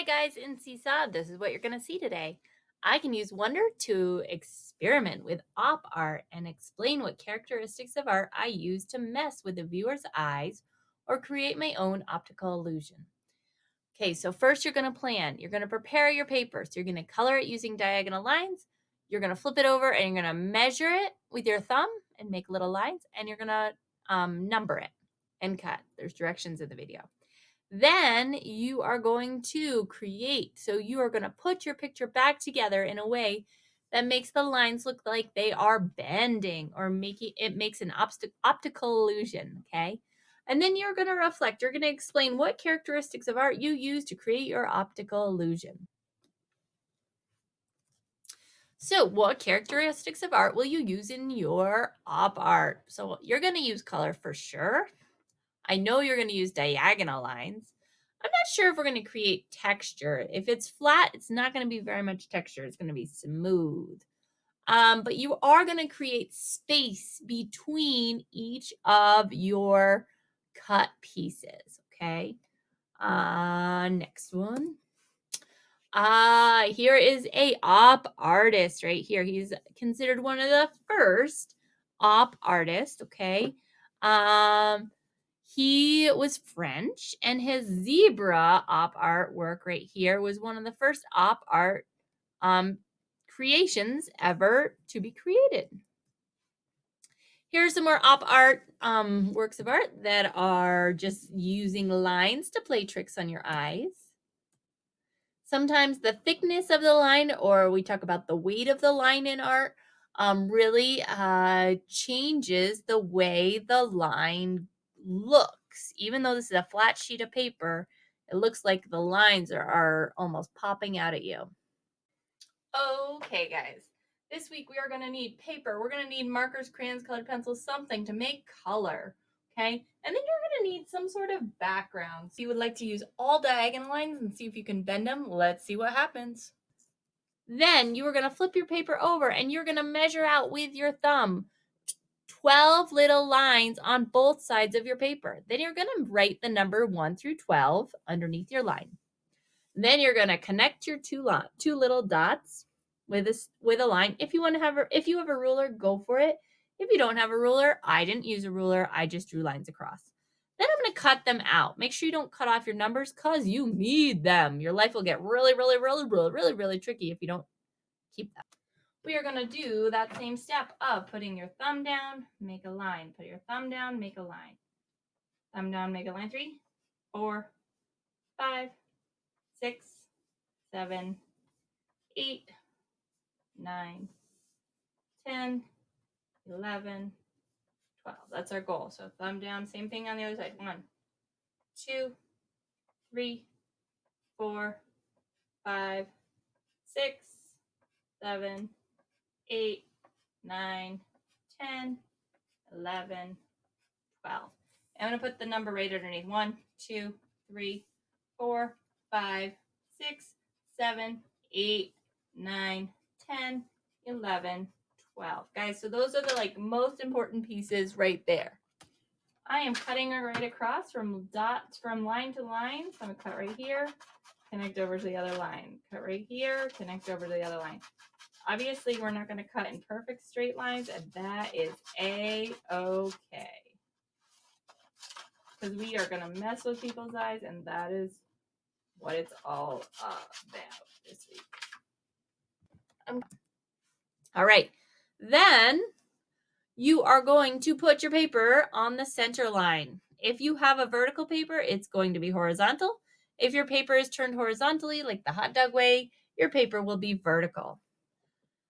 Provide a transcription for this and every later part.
Hi guys, in Seesaw, this is what you're going to see today. I can use Wonder to experiment with op art and explain what characteristics of art I use to mess with the viewer's eyes or create my own optical illusion. Okay, so first you're going to plan. You're going to prepare your paper. So you're going to color it using diagonal lines. You're going to flip it over and you're going to measure it with your thumb and make little lines, and you're going to number it and cut. There's directions in the video. Then you are going to create. So you are going to put your picture back together in a way that makes the lines look like they are bending, or making it makes an optical illusion, okay? And then you're going to reflect. You're going to explain what characteristics of art you use to create your optical illusion. So, what characteristics of art will you use in your op art? So, you're going to use color for sure. I know you're going to use diagonal lines. I'm not sure if we're going to create texture. If it's flat, it's not going to be very much texture. It's going to be smooth. But you are going to create space between each of your cut pieces, okay? Next one. Here is a op artist right here. He's considered one of the first op artists, okay? He was French, and his zebra op artwork right here was one of the first op art creations ever to be created. Here's some more op art works of art that are just using lines to play tricks on your eyes. Sometimes the thickness of the line, or we talk about the weight of the line in art, really changes the way the line looks. Even though this is a flat sheet of paper, it looks like the lines are almost popping out at you. Okay, guys. This week we are going to need paper. We're going to need markers, crayons, colored pencils, something to make color. Okay, and then you're going to need some sort of background. So you would like to use all diagonal lines and see if you can bend them. Let's see what happens. Then you are going to flip your paper over and you're going to measure out with your thumb 12 little lines on both sides of your paper. Then you're going to write the number 1 through 12 underneath your line. Then you're going to connect your two little dots with a line. If you have a ruler, go for it. If you don't have a ruler, I didn't use a ruler. I just drew lines across. Then I'm going to cut them out. Make sure you don't cut off your numbers because you need them. Your life will get really, really, really, really, really, really tricky if you don't keep them. We are going to do that same step of putting your thumb down, make a line. Put your thumb down, make a line. Thumb down, make a line. 3, 4, 5, 6, 7, 8, 9, 10, 11, 12. That's our goal. So thumb down, same thing on the other side. 1, 2, 3, 4, 5, 6, 7, 8, 9, 10, 11, 12. I'm going to put the number right underneath. 1, 2, 3, 4, 5, 6, 7, 8, 9, 10, 11, 12. Guys, so those are the most important pieces right there. I am cutting her right across from line to line. So I'm going to cut right here, connect over to the other line. Cut right here, connect over to the other line. Obviously, we're not going to cut in perfect straight lines, and that is A-okay. Because we are going to mess with people's eyes, and that is what it's all about this week. All right. Then you are going to put your paper on the center line. If you have a vertical paper, it's going to be horizontal. If your paper is turned horizontally, like the hot dog way, your paper will be vertical.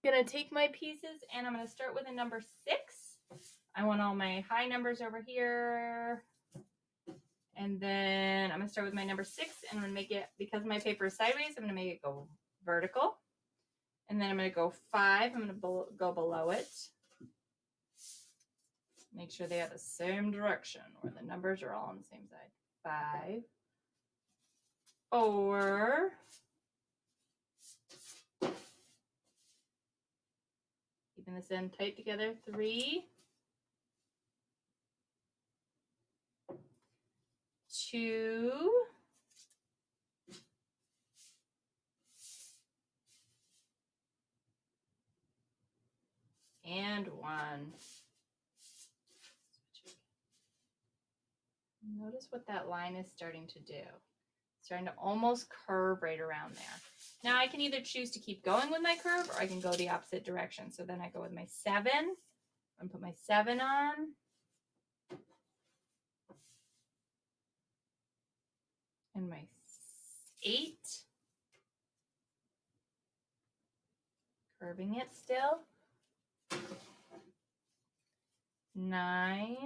I'm going to take my pieces and I'm going to start with a number 6. I want all my high numbers over here. And then I'm going to start with my number 6 and I'm going to make it, because my paper is sideways, I'm going to make it go vertical. And then I'm going to go 5. I'm going to go below it. Make sure they have the same direction, where the numbers are all on the same side. 5, 4, keeping this end tight together, 3, 2, and 1. Notice what that line is starting to do. It's starting to almost curve right around there. Now I can either choose to keep going with my curve or I can go the opposite direction. So then I go with my 7 and put my 7 on. And my 8. Curving it still. 9.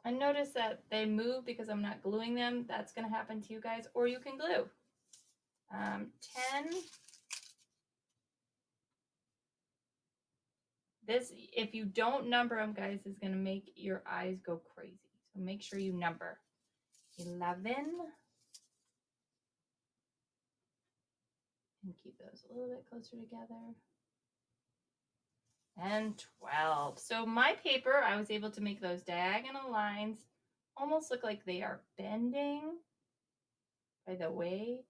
And notice that they move because I'm not gluing them. That's going to happen to you guys, or you can glue. 10. This, if you don't number them, guys, is going to make your eyes go crazy. So make sure you number. 11. And keep those a little bit closer together. And 12. So my paper, I was able to make those diagonal lines almost look like they are bending by the way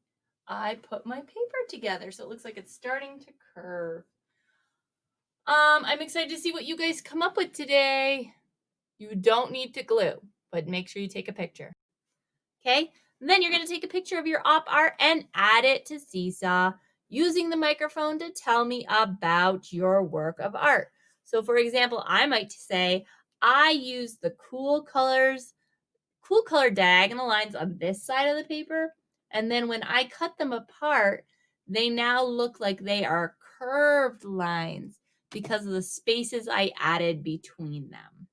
I put my paper together. So it looks like it's starting to curve. I'm excited to see what you guys come up with today. You don't need to glue, but make sure you take a picture. Okay? And then you're going to take a picture of your op art and add it to Seesaw using the microphone to tell me about your work of art. So for example, I might say, I use the cool color diagonal lines on this side of the paper. And then when I cut them apart, they now look like they are curved lines because of the spaces I added between them.